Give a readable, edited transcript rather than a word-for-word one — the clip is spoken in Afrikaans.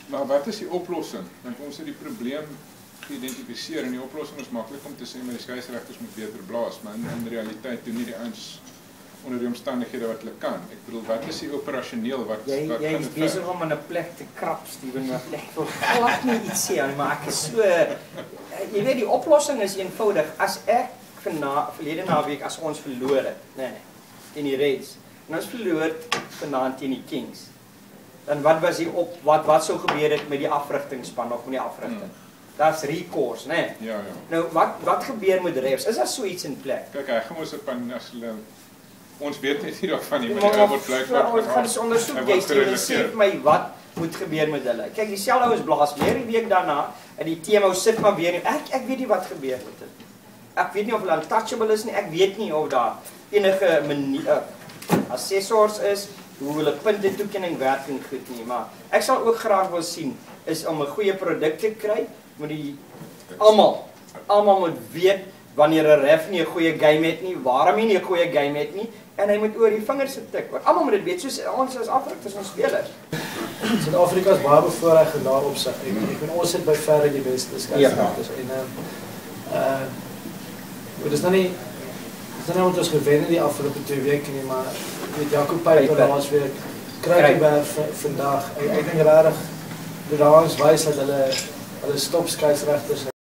Maar wat is die oplossing? Dan kom ons het die probleem geïdentifiseer en die oplossing is maklik om te sê maar die skeieregters moet beter blaas, maar in realiteit doen nie die ouens onder die omstandighede wat hulle kan. Ek bedoel, wat is die operasioneel wat Jy is besig om aan 'n plek te krap, Steven, maar ek wil glad nie iets sê, maar ek is so jy weet die oplossing is eenvoudig. As ek verlede naweek as ons verloor het, teen die Reds, en ons verloor vanaand teen die Kings. Dan wat was die wat sou gebeur het met die afrigtingspan of met die afrigting? Daar's recourse, né? Ja. Nou wat gebeur met refs? Is daar so iets in plek? Kyk, hy gaan ons op as hulle ons weet net nie daarvan nie, maar die word blykbaar ons gaan ondersoek jy sê my wat moet gebeur met hulle. Kyk, dieselfde ouens blaas weer 'n week daarna en die TMO sit maar weer. Ek weet nie wat gebeur met dit. Ek weet nie of hulle untouchable is nie. Ek weet nie of daar enige assessors is hoe hulle puntetoekenning werk en goed nie, maar ek sal ook graag wil sien is om 'n goeie produk te kry, moet die almal moet weet wanneer 'n ref nie 'n goeie game het nie, waarom hy nie 'n goeie game het nie, en hy moet oor die vingers tik, want almal moet dit weet, soos ons as Afrikaners ons spelers. Suid-Afrika is baie bevoorreg in daardie opsig. Ek weet ons sit by verre die beste skeieregters en dit is nou nie want ons gewen in die afgelope 2 weke nie, maar met Jacob Peyper laasweek, Kruikenberg vandag. Ek dink regtig die dames wys dat hulle stop skeieregters